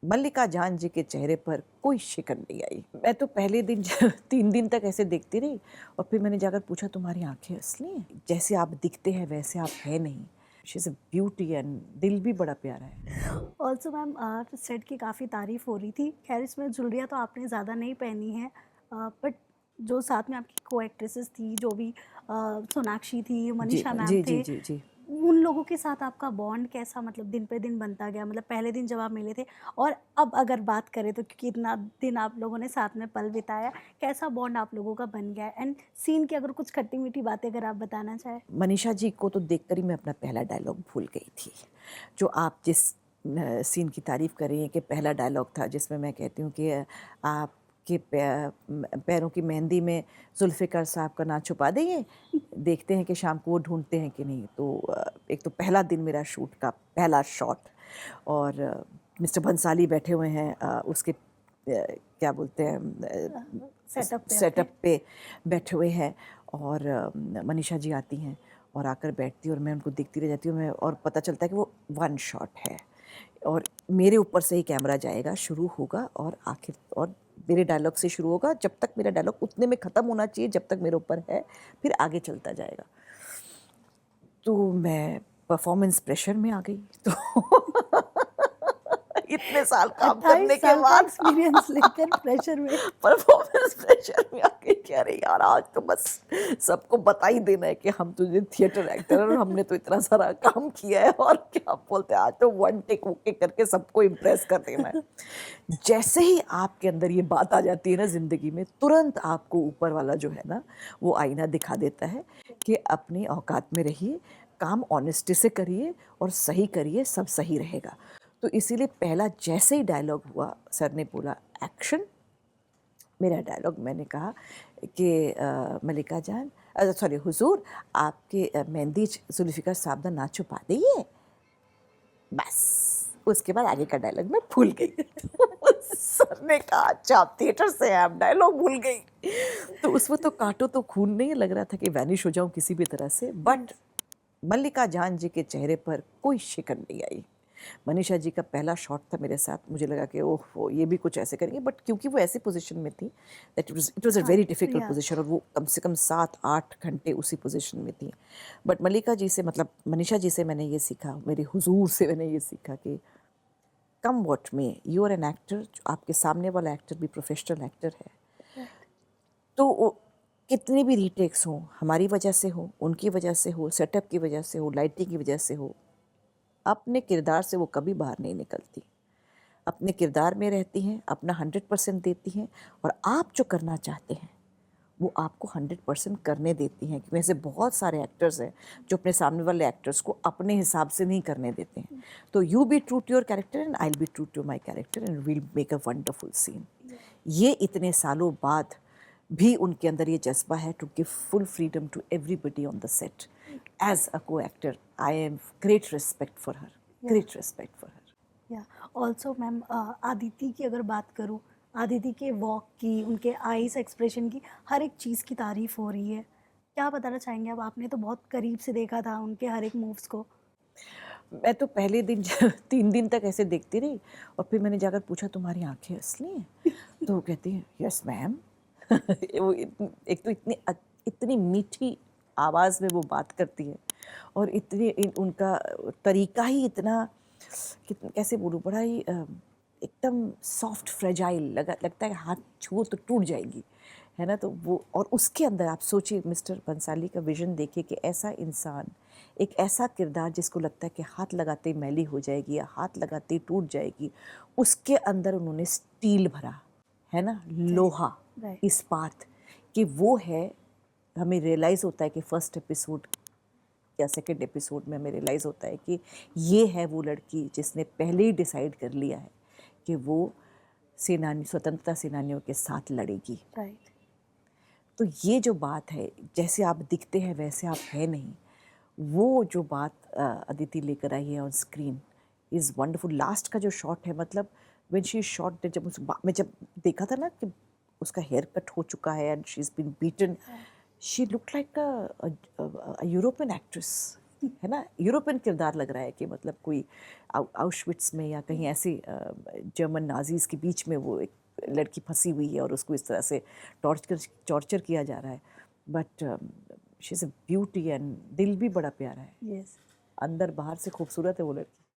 मल्लिका जान जी के चेहरे पर कोई शिकन नहीं आई। मैं तो पहले दिन 3 दिन तक ऐसे देखती रही और फिर मैंने जाकर पूछा तुम्हारी आंखें असली हैं? जैसे आप दिखते हैं वैसे आप हैं नहीं। She is a beauty and दिल भी बड़ा प्यारा है। ऑल्सो मैम सेट की काफ़ी तारीफ़ हो रही थी। ख़ैर इसमें ज्वेलरियाँ तो आपने ज़्यादा नहीं पहनी है, बट जो साथ में आपकी को एक्ट्रेसेस थी, जो भी सोनाक्षी थी, जी, मनीषा मैम जी, जी, थे, जी, जी। उन लोगों के साथ आपका बॉन्ड कैसा मतलब दिन पे दिन बनता गया? मतलब पहले दिन जब आप मिले थे और अब अगर बात करें तो क्योंकि इतना दिन आप लोगों ने साथ में पल बिताया, कैसा बॉन्ड आप लोगों का बन गया है? एंड सीन की अगर कुछ खट्टी-मीठी बातें अगर आप बताना चाहें? मनीषा जी को तो देखकर ही मैं अपना पहला डायलॉग भूल गई थी। जो आप जिस सीन की तारीफ़ कर रही हैं कि पहला डायलॉग था जिसमें मैं कहती हूँ कि आपके पैरों की मेहंदी में ज़ुल्फ़िकार साहब का नाम छुपा देंगे, देखते हैं कि शाम को वो ढूँढते हैं कि नहीं। तो एक तो पहला दिन मेरा शूट का पहला शॉट और मिस्टर भंसाली बैठे हुए हैं उसके क्या बोलते हैं सेटअप पे आपके? सेटअप पे बैठे हुए हैं और मनीषा जी आती हैं और आकर बैठती हैं और मैं उनको देखती रह जाती हूँ मैं और पता चलता है कि वो वन शॉट है और मेरे ऊपर से ही कैमरा जाएगा, शुरू होगा और आखिर और मेरे डायलॉग से शुरू होगा, जब तक मेरा डायलॉग उतने में ख़त्म होना चाहिए जब तक मेरे ऊपर है, फिर आगे चलता जाएगा। तो मैं परफॉर्मेंस प्रेशर में आ गई तो इतने साल काम करने 28 के साल का बाद एक्सपीरियंस लेकर प्रेशर में। परफॉर्मेंस प्रेशर में आके कह रहे यार आज तो बस सबको बता ही देना है कि हम तुझे थिएटर एक्टर और हमने तो इतना सारा काम किया है और क्या बोलते हैं आज तो वन टेक ओके करके सबको इम्प्रेस कर देना है। जैसे ही आपके अंदर ये बात आ जाती है ना ज़िंदगी में, तुरंत आपको ऊपर वाला जो है ना, वो आईना दिखा देता है कि अपनी औकात में रहिए, काम ऑनेस्टी से करिए और सही करिए, सब सही रहेगा। तो इसीलिए पहला जैसे ही डायलॉग हुआ, सर ने बोला एक्शन, मेरा डायलॉग मैंने कहा कि मल्लिका जान सॉरी हुज़ूर आपके मेहंदी ज़ुल्फ़िकार साहब दा ना छुपा देइए। बस, उसके बाद आगे का डायलॉग मैं भूल गई। सर ने कहा अच्छा आप थिएटर से हैं, आप डायलॉग भूल गई। तो उसमें तो काटो तो खून नहीं लग रहा था कि वैनिश हो जाऊँ किसी भी तरह से, बट यस। मल्लिका जान जी के चेहरे पर कोई शिकन नहीं आई। मनीषा जी का पहला शॉट था मेरे साथ, मुझे लगा कि ओहो! ये भी कुछ ऐसे करेंगे, बट क्योंकि वो ऐसी पोज़ीशन में थी दैट इट वाज़ अ हाँ, वेरी डिफ़िकल्ट या पोज़ीशन और वो कम से कम 7-8 घंटे उसी पोज़ीशन में थी। बट मल्लिका जी से मतलब मनीषा जी से मैंने ये सीखा, मेरे हुज़ूर से मैंने ये सीखा कि come what may, you are an actor, आपके सामने वाला एक्टर भी प्रोफ़ेशनल एक्टर है। राइट। तो वो कितने भी रीटेक्स हों, हमारी वजह से हो, उनकी वजह से हो, सेटअप की वजह से हो, लाइटिंग की वजह से हो, अपने किरदार से वो कभी बाहर नहीं निकलती। अपने किरदार में रहती हैं, अपना 100% देती हैं और आप जो करना चाहते हैं, वो आपको 100% करने देती हैं। कि वैसे बहुत सारे एक्टर्स हैं, जो अपने सामने वाले एक्टर्स को अपने हिसाब से नहीं करने देते हैं। तो you be true to your character and I will be true to my character and we will make a wonderful scene. या ये इतने सालों बाद भी उनके अंदर ये जज़्बा है to give full freedom to everybody on the set. As a co-actor, I have great respect for her, yeah great respect for her. या ऑल्सो मैम, आदिति की अगर बात करूँ, आदिति के वॉक की, उनके आईज़ एक्सप्रेशन की, हर एक चीज़ की तारीफ़ हो रही है। क्या बताना चाहेंगे अब? आपने तो बहुत करीब से देखा था उनके हर एक मूव्स को। मैं तो पहले दिन 3 दिन तक ऐसे देखती रही और फिर मैंने जाकर पूछा तुम्हारी आँखें असली हैं? तो वो कहती है यस मैम। वो एक तो इतनी मीठी आवाज़ में वो बात करती है और उनका तरीका ही इतना कैसे बोलूँ बड़ा ही एकदम सॉफ्ट फ्रेजाइल लगता है हाथ छुओ तो टूट जाएगी, है ना? तो वो और उसके अंदर आप सोचिए मिस्टर बंसाली का विजन देखिए कि ऐसा इंसान, एक ऐसा किरदार जिसको लगता है कि हाथ लगाते ही मैली हो जाएगी या हाथ लगाते ही टूट जाएगी, उसके अंदर उन्होंने स्टील भरा, है ना? जी, लोहा, राइट, इस्पात, कि वो है। हमें रियलाइज़ होता है कि फर्स्ट एपिसोड या सेकंड एपिसोड में हमें रियलाइज़ होता है कि ये है वो लड़की जिसने पहले ही डिसाइड कर लिया है कि वो स्वतंत्रता सेनानियों के साथ लड़ेगी। राइट। तो ये जो बात है, जैसे आप दिखते हैं वैसे आप हैं नहीं, वो जो बात अदिति लेकर आई है on screen is wonderful. Last का जो शॉट है मतलब व्हेन शी शॉट, मैं जब देखा था ना कि उसका हेयर कट हो चुका है and she is been beaten, she looked like a European actress. है ना, यूरोपियन किरदार लग रहा है कि मतलब कोई आउशविट्स में या कहीं ऐसे जर्मन नाजीज के बीच में वो एक लड़की फंसी हुई है और उसको इस तरह से टॉर्चर किया जा रहा है, but she is a beauty and दिल भी बड़ा प्यारा है, यस। अंदर बाहर से खूबसूरत है वो लड़की।